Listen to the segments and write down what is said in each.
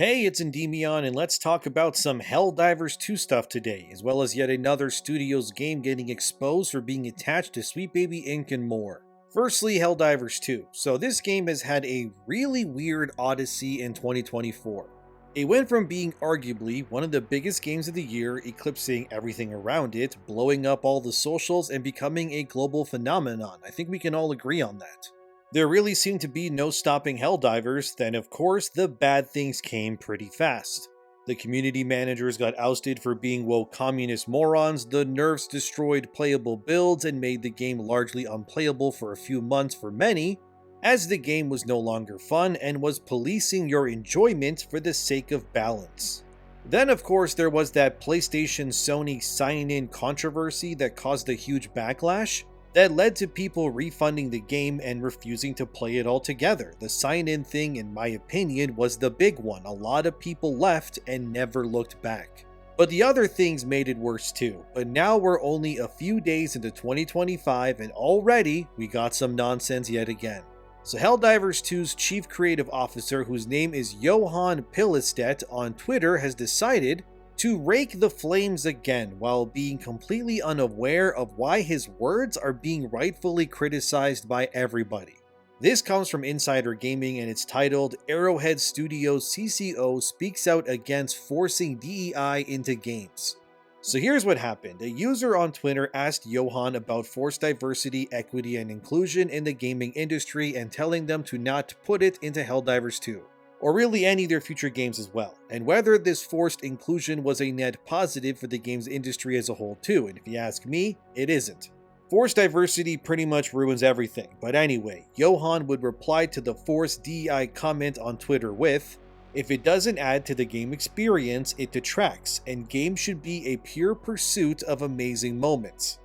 Hey, it's Endymion, and let's talk about some Helldivers 2 stuff today, as well as yet another studio's game getting exposed for being attached to Sweet Baby Inc. and more. Firstly, Helldivers 2. So this game has had a really weird odyssey in 2024. It went from being arguably one of the biggest games of the year, eclipsing everything around it, blowing up all the socials, and becoming a global phenomenon. I think we can all agree on that. There really seemed to be no stopping Helldivers, then of course the bad things came pretty fast. The community managers got ousted for being woke communist morons, the nerfs destroyed playable builds and made the game largely unplayable for a few months for many, as the game was no longer fun and was policing your enjoyment for the sake of balance. Then of course there was that PlayStation Sony sign-in controversy that caused a huge backlash, that led to people refunding the game and refusing to play it altogether. The sign-in thing, in my opinion, was the big one. A lot of people left and never looked back. But the other things made it worse too. But now we're only a few days into 2025 and already we got some nonsense yet again. So Helldivers 2's chief creative officer, whose name is Johan Piset on Twitter, has decided to rake the flames again while being completely unaware of why his words are being rightfully criticized by everybody. This comes from Insider Gaming and it's titled Arrowhead Studios CCO speaks out against forcing DEI into games. So here's what happened. A user on Twitter asked Johan about forced diversity, equity, and inclusion in the gaming industry and telling them to not put it into Helldivers 2. Or really any of their future games as well, and whether this forced inclusion was a net positive for the games industry as a whole too, and if you ask me, it isn't. Forced diversity pretty much ruins everything, but anyway, Johan would reply to the forced DEI comment on Twitter with, "If it doesn't add to the game experience, it detracts, and games should be a pure pursuit of amazing moments."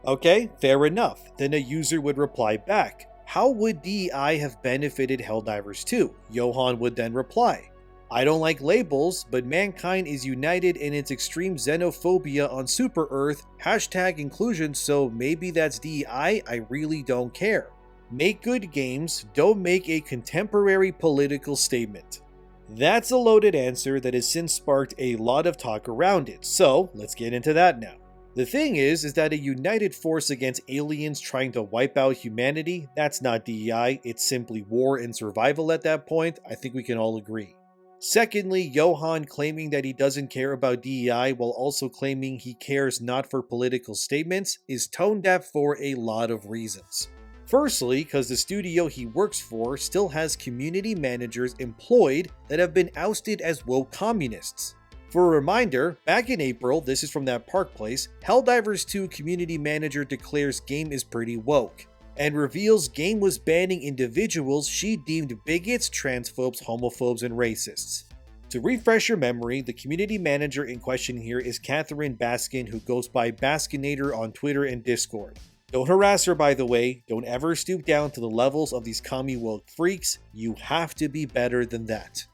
Okay, fair enough. Then a user would reply back, "How would DEI have benefited Helldivers 2? Johan would then reply, "I don't like labels, but mankind is united in its extreme xenophobia on Super Earth, hashtag inclusion, so maybe that's DEI, I really don't care. Make good games, don't make a contemporary political statement." That's a loaded answer that has since sparked a lot of talk around it, so let's get into that now. The thing is that a united force against aliens trying to wipe out humanity, that's not DEI, it's simply war and survival at that point, I think we can all agree. Secondly, Johan claiming that he doesn't care about DEI while also claiming he cares not for political statements is tone deaf for a lot of reasons. Firstly, because the studio he works for still has community managers employed that have been ousted as woke communists. For a reminder, back in April, this is from that Park Place, Helldivers 2 community manager declares game is pretty woke, and reveals game was banning individuals she deemed bigots, transphobes, homophobes, and racists. To refresh your memory, the community manager in question here is Catherine Baskin, who goes by Baskinator on Twitter and Discord. Don't harass her, by the way, don't ever stoop down to the levels of these commie woke freaks, you have to be better than that.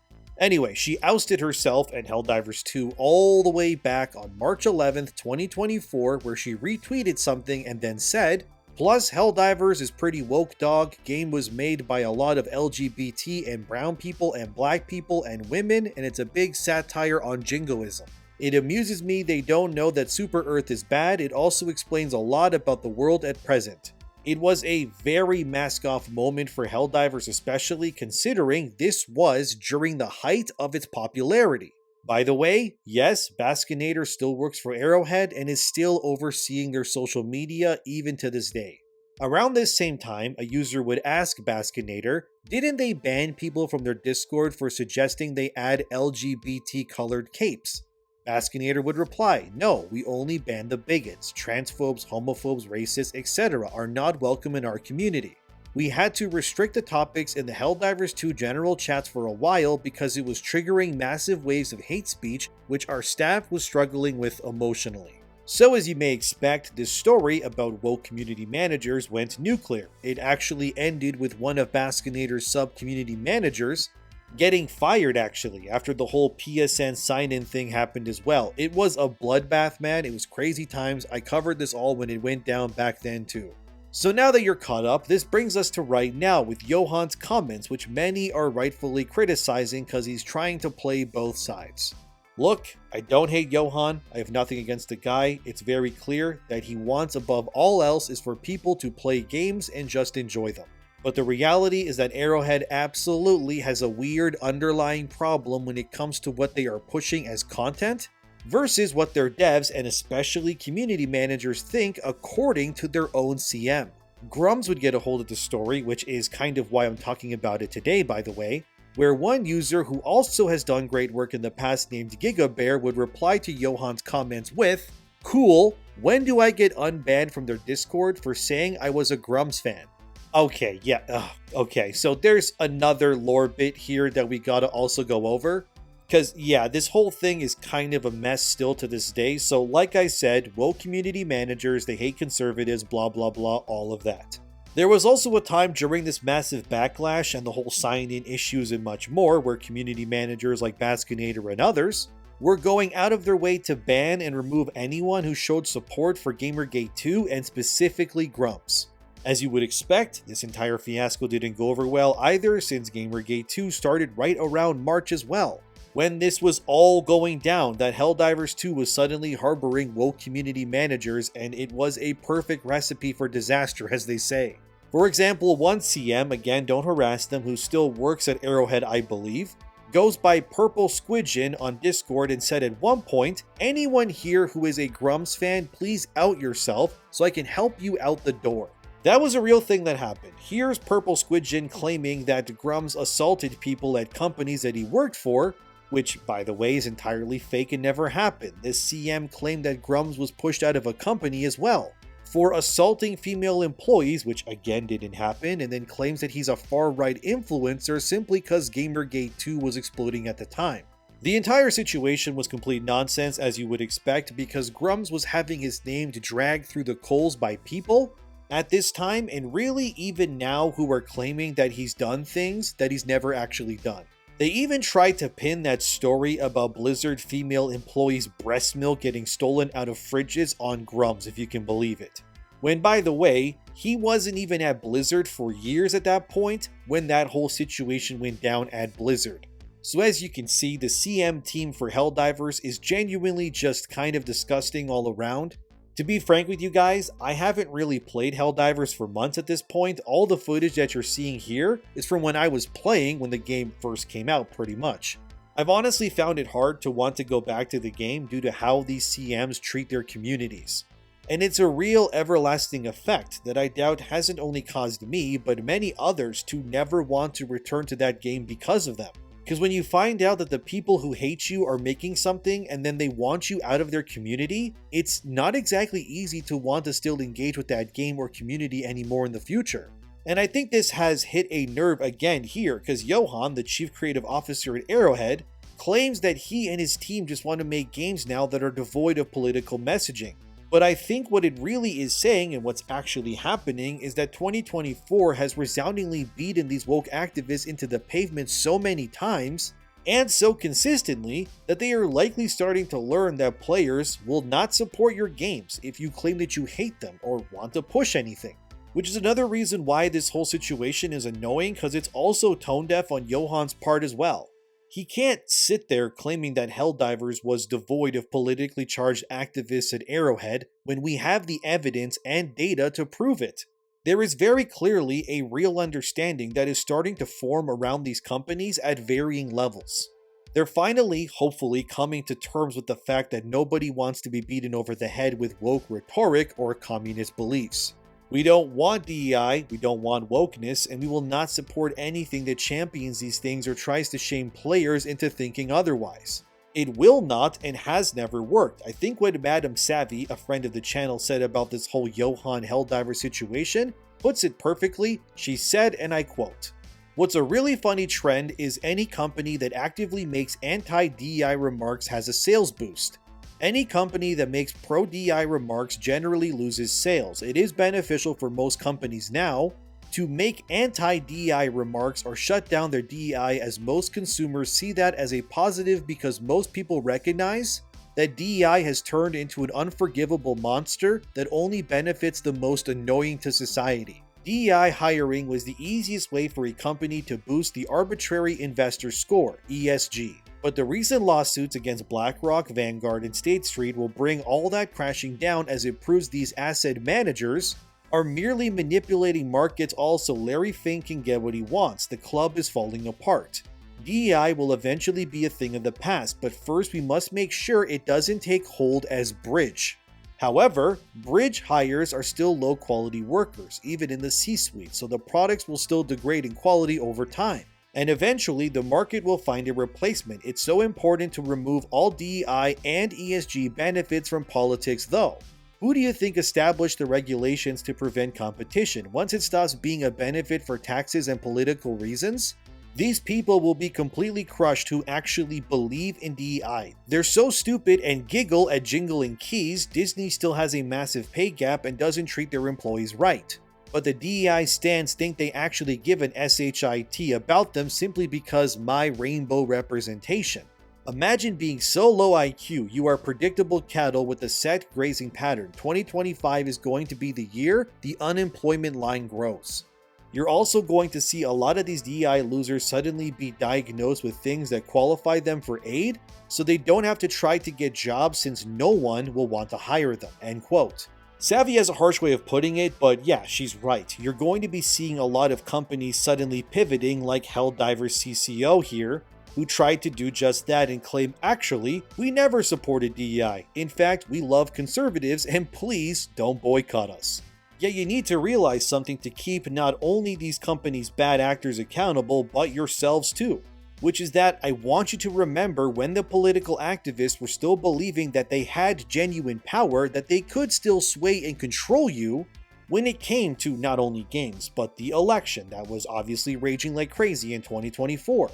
Anyway, she ousted herself and Helldivers 2 all the way back on March 11th, 2024, where she retweeted something and then said, "Plus Helldivers is pretty woke dog, game was made by a lot of LGBT and brown people and black people and women, and it's a big satire on jingoism. It amuses me they don't know that Super Earth is bad, it also explains a lot about the world at present." It was a very mask-off moment for Helldivers, especially considering this was during the height of its popularity. By the way, yes, Baskinator still works for Arrowhead and is still overseeing their social media even to this day. Around this same time, a user would ask Baskinator, didn't they ban people from their Discord for suggesting they add LGBT colored capes? Baskinator would reply, "No, we only ban the bigots, transphobes, homophobes, racists, etc. are not welcome in our community. We had to restrict the topics in the Helldivers 2 general chats for a while because it was triggering massive waves of hate speech which our staff was struggling with emotionally." So as you may expect, this story about woke community managers went nuclear. It actually ended with one of Baskinator's sub-community managers getting fired actually, after the whole PSN sign-in thing happened as well. It was a bloodbath, man. It was crazy times. I covered this all when it went down back then too. So now that you're caught up, this brings us to right now with Johan's comments, which many are rightfully criticizing because he's trying to play both sides. Look, I don't hate Johan, I have nothing against the guy. It's very clear that he wants above all else is for people to play games and just enjoy them. But the reality is that Arrowhead absolutely has a weird underlying problem when it comes to what they are pushing as content versus what their devs and especially community managers think according to their own CM. Grums would get a hold of the story, which is kind of why I'm talking about it today, by the way, where one user who also has done great work in the past named GigaBear would reply to Johan's comments with, "Cool, when do I get unbanned from their Discord for saying I was a Grums fan?" Okay, yeah, okay, so there's another lore bit here that we gotta also go over. Because, yeah, this whole thing is kind of a mess still to this day, so like I said, woke community managers, they hate conservatives, blah blah blah, all of that. There was also a time during this massive backlash and the whole sign-in issues and much more where community managers like Baskinator and others were going out of their way to ban and remove anyone who showed support for Gamergate 2 and specifically Grumps. As you would expect, this entire fiasco didn't go over well either since Gamergate 2 started right around March as well, when this was all going down, that Helldivers 2 was suddenly harboring woke community managers, and it was a perfect recipe for disaster, as they say. For example, one CM, again don't harass them, who still works at Arrowhead I believe, goes by Purple Squidgen on Discord and said at one point, "Anyone here who is a Grums fan, please out yourself so I can help you out the door." That was a real thing that happened. Here's Purple Squidgen claiming that Grums assaulted people at companies that he worked for, which, by the way, is entirely fake and never happened. This CM claimed that Grums was pushed out of a company as well for assaulting female employees, which again didn't happen, and then claims that he's a far-right influencer simply because Gamergate 2 was exploding at the time. The entire situation was complete nonsense, as you would expect, because Grums was having his name dragged through the coals by people at this time, and really even now, who are claiming that he's done things that he's never actually done. They even tried to pin that story about Blizzard female employees' breast milk getting stolen out of fridges on Grums, if you can believe it. When, by the way, he wasn't even at Blizzard for years at that point when that whole situation went down at Blizzard. So as you can see, the CM team for Helldivers is genuinely just kind of disgusting all around. To be frank with you guys, I haven't really played Helldivers for months at this point. All the footage that you're seeing here is from when I was playing when the game first came out, pretty much. I've honestly found it hard to want to go back to the game due to how these CMs treat their communities. And it's a real everlasting effect that I doubt hasn't only caused me, but many others to never want to return to that game because of them. Because when you find out that the people who hate you are making something and then they want you out of their community, it's not exactly easy to want to still engage with that game or community anymore in the future. And I think this has hit a nerve again here, because Johan, the chief creative officer at Arrowhead, claims that he and his team just want to make games now that are devoid of political messaging. But I think what it really is saying, and what's actually happening, is that 2024 has resoundingly beaten these woke activists into the pavement so many times, and so consistently, that they are likely starting to learn that players will not support your games if you claim that you hate them or want to push anything. Which is another reason why this whole situation is annoying, because it's also tone deaf on Johan's part as well. He can't sit there claiming that Helldivers was devoid of politically charged activists at Arrowhead when we have the evidence and data to prove it. There is very clearly a real understanding that is starting to form around these companies at varying levels. They're finally, hopefully, coming to terms with the fact that nobody wants to be beaten over the head with woke rhetoric or communist beliefs. We don't want DEI, we don't want wokeness, and we will not support anything that champions these things or tries to shame players into thinking otherwise. It will not and has never worked. I think what Madam Savvy, a friend of the channel, said about this whole Johan Helldiver situation puts it perfectly. She said, and I quote, "What's a really funny trend is any company that actively makes anti-DEI remarks has a sales boost. Any company that makes pro-DEI remarks generally loses sales. It is beneficial for most companies now to make anti-DEI remarks or shut down their DEI, as most consumers see that as a positive because most people recognize that DEI has turned into an unforgivable monster that only benefits the most annoying to society. DEI hiring was the easiest way for a company to boost the arbitrary investor score, ESG. But the recent lawsuits against BlackRock, Vanguard, and State Street will bring all that crashing down, as it proves these asset managers are merely manipulating markets all so Larry Fink can get what he wants. The club is falling apart. DEI will eventually be a thing of the past, but first we must make sure it doesn't take hold as bridge. However, bridge hires are still low quality workers, even in the C-suite, so the products will still degrade in quality over time. And eventually, the market will find a replacement. It's so important to remove all DEI and ESG benefits from politics though. Who do you think established the regulations to prevent competition once it stops being a benefit for taxes and political reasons? These people will be completely crushed who actually believe in DEI. They're so stupid and giggle at jingling keys, Disney still has a massive pay gap and doesn't treat their employees right. But the DEI stans think they actually give an SHIT about them simply because my rainbow representation. Imagine being so low IQ you are predictable cattle with a set grazing pattern. 2025 is going to be the year the unemployment line grows. You're also going to see a lot of these DEI losers suddenly be diagnosed with things that qualify them for aid, so they don't have to try to get jobs since no one will want to hire them, end quote. Savvy has a harsh way of putting it, but yeah, she's right. You're going to be seeing a lot of companies suddenly pivoting like Helldivers CCO here, who tried to do just that and claim, actually, we never supported DEI. In fact, we love conservatives and please don't boycott us. Yet you need to realize something to keep not only these companies' bad actors accountable, but yourselves too. Which is that I want you to remember when the political activists were still believing that they had genuine power, that they could still sway and control you when it came to not only games, but the election that was obviously raging like crazy in 2024.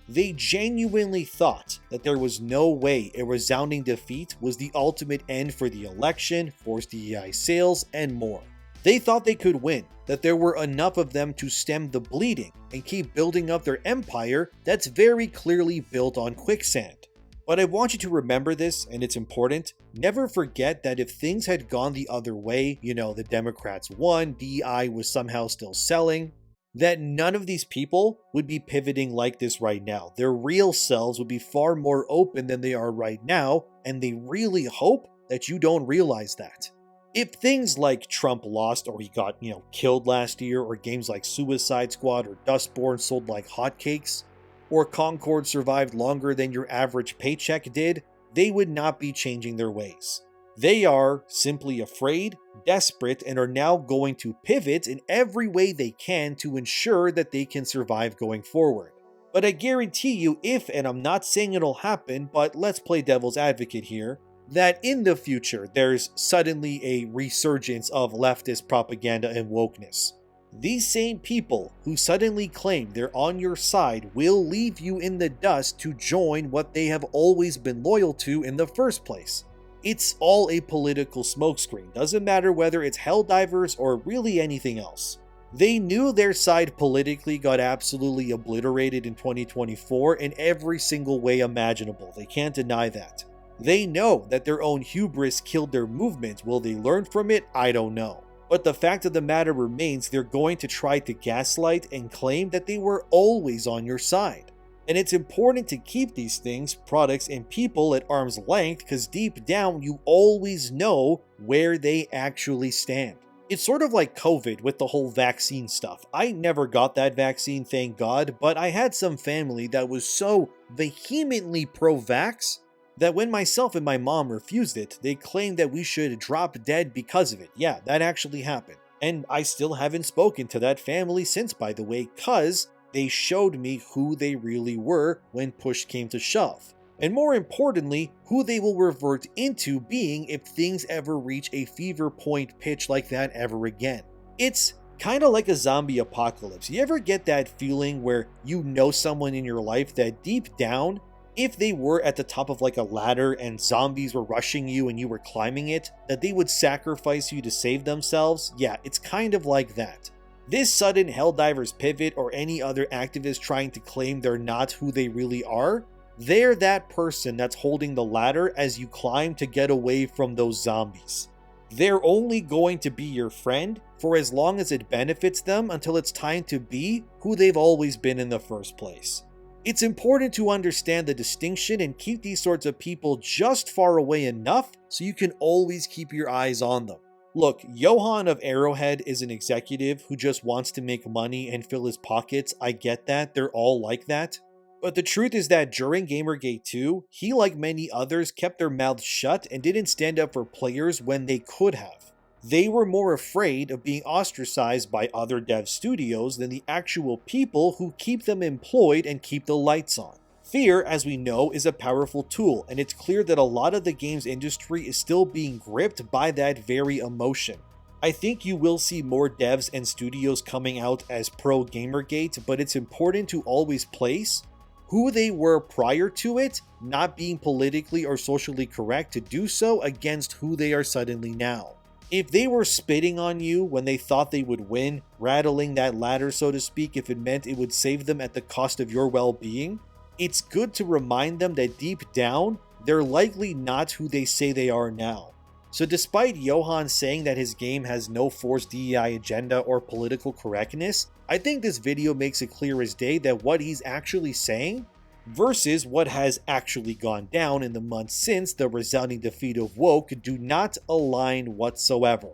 They genuinely thought that there was no way a resounding defeat was the ultimate end for the election, forced DEI sales, and more. They thought they could win, that there were enough of them to stem the bleeding and keep building up their empire that's very clearly built on quicksand. But I want you to remember this, and it's important. Never forget that if things had gone the other way, the Democrats won, DEI was somehow still selling, that none of these people would be pivoting like this right now. Their real selves would be far more open than they are right now, and they really hope that you don't realize that. If things like Trump lost or he got, killed last year, or games like Suicide Squad or Dustborn sold like hotcakes, or Concord survived longer than your average paycheck did, they would not be changing their ways. They are simply afraid, desperate, and are now going to pivot in every way they can to ensure that they can survive going forward. But I guarantee you, if, and I'm not saying it'll happen, but let's play devil's advocate here, that in the future there's suddenly a resurgence of leftist propaganda and wokeness. These same people who suddenly claim they're on your side will leave you in the dust to join what they have always been loyal to in the first place. It's all a political smokescreen, doesn't matter whether it's Helldivers or really anything else. They knew their side politically got absolutely obliterated in 2024 in every single way imaginable, they can't deny that. They know that their own hubris killed their movement. Will they learn from it? I don't know. But the fact of the matter remains, they're going to try to gaslight and claim that they were always on your side. And it's important to keep these things, products, and people at arm's length because deep down you always know where they actually stand. It's sort of like COVID with the whole vaccine stuff. I never got that vaccine, thank God, but I had some family that was so vehemently pro-vax that when myself and my mom refused it, they claimed that we should drop dead because of it. Yeah, that actually happened. And I still haven't spoken to that family since, by the way, cause they showed me who they really were when push came to shove. And more importantly, who they will revert into being if things ever reach a fever point pitch like that ever again. It's kind of like a zombie apocalypse. You ever get that feeling where you know someone in your life that deep down, if they were at the top of like a ladder and zombies were rushing you and you were climbing it, that they would sacrifice you to save themselves? Yeah, it's kind of like that. This sudden Helldivers pivot or any other activist trying to claim they're not who they really are They're that person that's holding the ladder as you climb to get away from those zombies. They're only going to be your friend for as long as it benefits them until it's time to be who they've always been in the first place. It's important to understand the distinction and keep these sorts of people just far away enough so you can always keep your eyes on them. Look, Johan of Arrowhead is an executive who just wants to make money and fill his pockets. I get that, they're all like that. But the truth is that during Gamergate 2, he, like many others, kept their mouths shut and didn't stand up for players when they could have. They were more afraid of being ostracized by other dev studios than the actual people who keep them employed and keep the lights on. Fear, as we know, is a powerful tool, and it's clear that a lot of the games industry is still being gripped by that very emotion. I think you will see more devs and studios coming out as pro Gamergate, but it's important to always place who they were prior to it, not being politically or socially correct to do so, against who they are suddenly now. If they were spitting on you when they thought they would win, rattling that ladder so to speak if it meant it would save them at the cost of your well-being, it's good to remind them that deep down, they're likely not who they say they are now. So despite Johan saying that his game has no forced DEI agenda or political correctness, I think this video makes it clear as day that what he's actually saying versus what has actually gone down in the months since the resounding defeat of woke do not align whatsoever.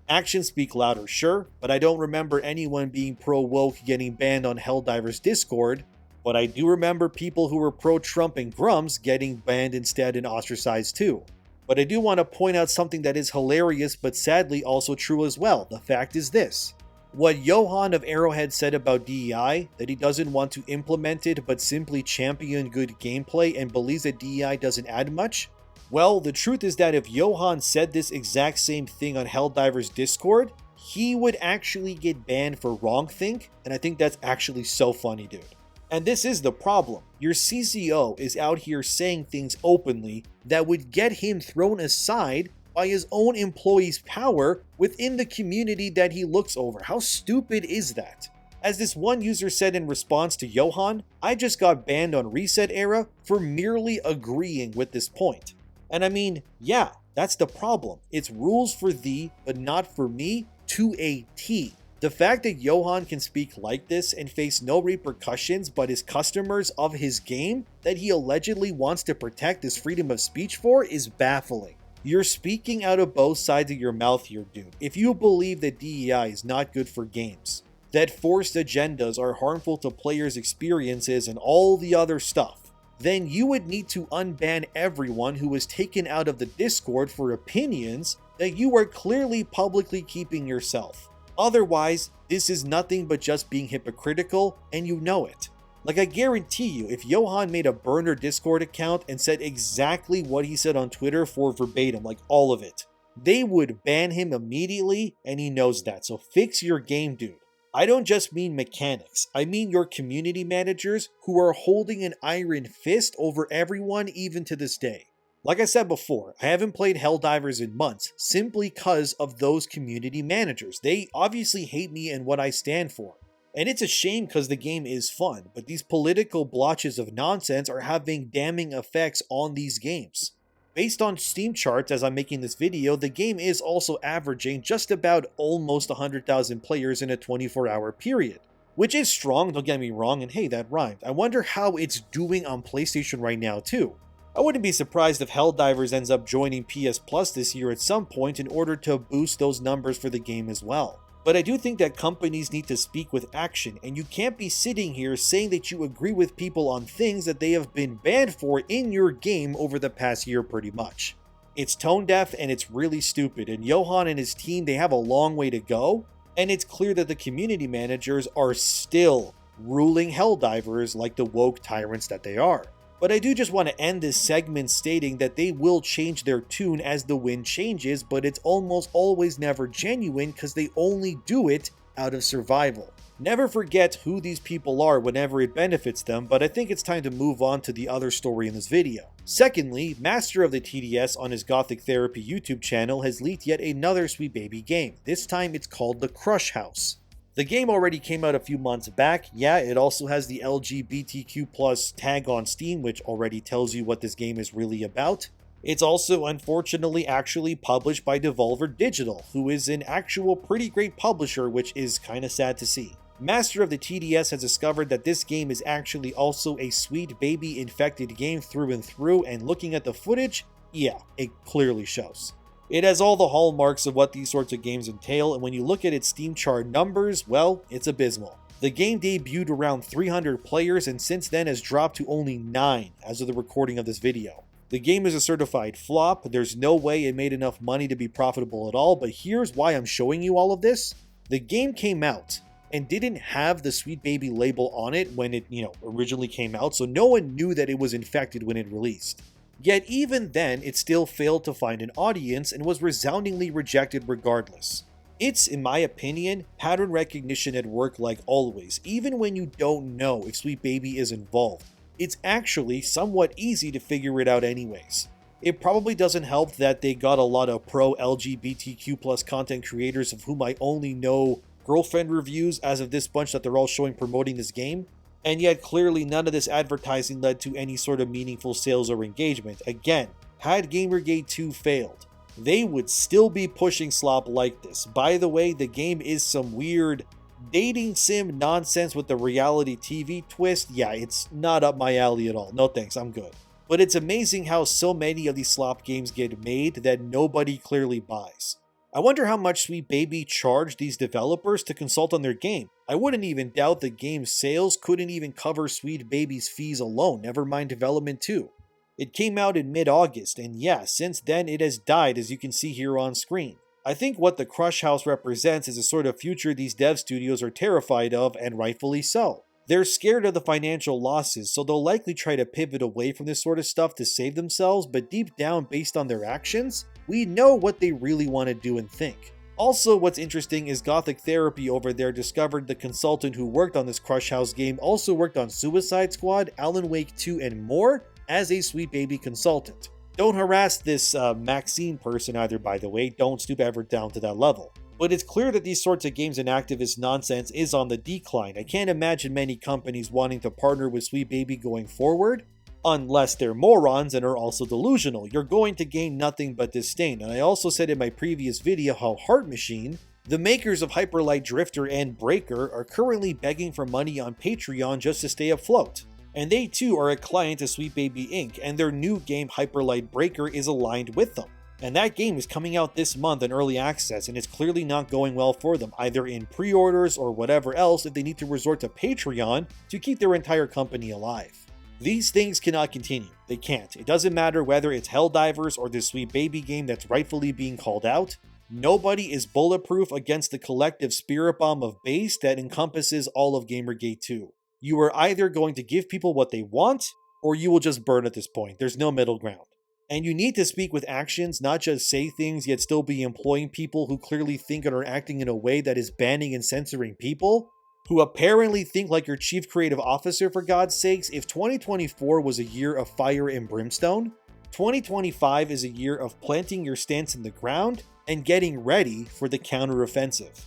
Actions speak louder, sure, but I don't remember anyone being pro-woke getting banned on Helldivers Discord, but I do remember people who were pro-Trump and Grums getting banned instead and ostracized too. But I do want to point out something that is hilarious but sadly also true as well. The fact is this. What Johan of Arrowhead said about DEI, that he doesn't want to implement it but simply champion good gameplay and believes that DEI doesn't add much? Well, the truth is that if Johan said this exact same thing on Helldivers Discord, he would actually get banned for wrongthink, and I think that's actually so funny, dude. And this is the problem. Your CCO is out here saying things openly that would get him thrown aside by his own employees' power within the community that he looks over. How stupid is that? As this one user said in response to Johan, I just got banned on Reset Era for merely agreeing with this point. And I mean, yeah, that's the problem. It's rules for thee, but not for me, to a T. The fact that Johan can speak like this and face no repercussions but his customers of his game that he allegedly wants to protect his freedom of speech for is baffling. You're speaking out of both sides of your mouth here, dude. If you believe that DEI is not good for games, that forced agendas are harmful to players' experiences and all the other stuff, then you would need to unban everyone who was taken out of the Discord for opinions that you are clearly publicly keeping yourself. Otherwise, this is nothing but just being hypocritical, and you know it. Like, I guarantee you, if Johan made a burner Discord account and said exactly what he said on Twitter for verbatim, like all of it, they would ban him immediately, and he knows that. So fix your game, dude. I don't just mean mechanics. I mean your community managers who are holding an iron fist over everyone even to this day. Like I said before, I haven't played Helldivers in months simply because of those community managers. They obviously hate me and what I stand for. And it's a shame because the game is fun, but these political blotches of nonsense are having damning effects on these games. Based on Steam charts as I'm making this video, the game is also averaging just about almost 100,000 players in a 24-hour period. Which is strong, don't get me wrong, and hey, that rhymed. I wonder how it's doing on PlayStation right now too. I wouldn't be surprised if Helldivers ends up joining PS Plus this year at some point in order to boost those numbers for the game as well. But I do think that companies need to speak with action, and you can't be sitting here saying that you agree with people on things that they have been banned for in your game over the past year pretty much. It's tone deaf and it's really stupid, and Johan and his team, they have a long way to go, and it's clear that the community managers are still ruling Helldivers like the woke tyrants that they are. But I do just want to end this segment stating that they will change their tune as the wind changes, but it's almost always never genuine because they only do it out of survival. Never forget who these people are whenever it benefits them, but I think it's time to move on to the other story in this video. Secondly, Master of the TDS on his Gothic Therapy YouTube channel has leaked yet another Sweet Baby game. This time it's called The Crush House. The game already came out a few months back. Yeah, it also has the LGBTQ+ tag on Steam, which already tells you what this game is really about. It's also unfortunately actually published by Devolver Digital, who is an actual pretty great publisher, which is kinda sad to see. Master of the TDS has discovered that this game is actually also a sweet baby infected game through and through, and looking at the footage, yeah, it clearly shows. It has all the hallmarks of what these sorts of games entail, and when you look at its Steam chart numbers, well, it's abysmal. The game debuted around 300 players and since then has dropped to only 9 as of the recording of this video. The game is a certified flop. There's no way it made enough money to be profitable at all, but here's why I'm showing you all of this. The game came out and didn't have the Sweet Baby label on it when it, originally came out, so no one knew that it was infected when it released. Yet even then, it still failed to find an audience and was resoundingly rejected regardless. It's, in my opinion, pattern recognition at work like always, even when you don't know if Sweet Baby is involved. It's actually somewhat easy to figure it out anyways. It probably doesn't help that they got a lot of pro-LGBTQ+ content creators of whom I only know girlfriend reviews as of this bunch that they're all showing promoting this game, and yet clearly none of this advertising led to any sort of meaningful sales or engagement. Again, had Gamergate 2 failed, they would still be pushing slop like this. By the way, the game is some weird dating sim nonsense with the reality TV twist. Yeah, it's not up my alley at all. No thanks, I'm good. But it's amazing how so many of these slop games get made that nobody clearly buys. I wonder how much Sweet Baby charged these developers to consult on their game. I wouldn't even doubt the game's sales couldn't even cover Sweet Baby's fees alone, never mind development too. It came out in mid-August, and yeah, since then it has died as you can see here on screen. I think what the Crush House represents is a sort of future these dev studios are terrified of, and rightfully so. They're scared of the financial losses, so they'll likely try to pivot away from this sort of stuff to save themselves, but deep down, based on their actions, we know what they really want to do and think. Also, what's interesting is Gothic Therapy over there discovered the consultant who worked on this Crush House game also worked on Suicide Squad, Alan Wake 2, and more as a Sweet Baby consultant. Don't harass this Maxine person either, by the way, don't stoop ever down to that level. But it's clear that these sorts of games and activist nonsense is on the decline. I can't imagine many companies wanting to partner with Sweet Baby going forward, unless they're morons and are also delusional. You're going to gain nothing but disdain. And I also said in my previous video how Heart Machine, the makers of Hyperlight Drifter and Breaker, are currently begging for money on Patreon just to stay afloat. And they too are a client of Sweet Baby Inc., and their new game Hyperlight Breaker is aligned with them. And that game is coming out this month in early access, and it's clearly not going well for them, either in pre-orders or whatever else, if they need to resort to Patreon to keep their entire company alive. These things cannot continue. They can't. It doesn't matter whether it's Helldivers or this Sweet Baby game that's rightfully being called out. Nobody is bulletproof against the collective spirit bomb of base that encompasses all of Gamergate 2. You are either going to give people what they want, or you will just burn at this point. There's no middle ground. And you need to speak with actions, not just say things yet still be employing people who clearly think and are acting in a way that is banning and censoring people, who apparently think like your chief creative officer, for God's sakes. If 2024 was a year of fire and brimstone, 2025 is a year of planting your stance in the ground and getting ready for the counteroffensive.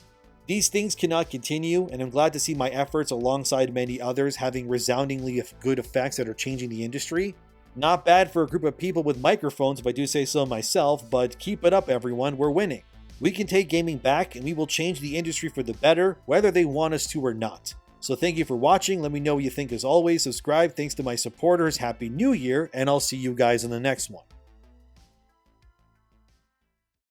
These things cannot continue, and I'm glad to see my efforts alongside many others having resoundingly good effects that are changing the industry. Not bad for a group of people with microphones if I do say so myself, but keep it up everyone, we're winning. We can take gaming back and we will change the industry for the better, whether they want us to or not. So thank you for watching, let me know what you think as always, subscribe, thanks to my supporters, Happy New Year, and I'll see you guys in the next one.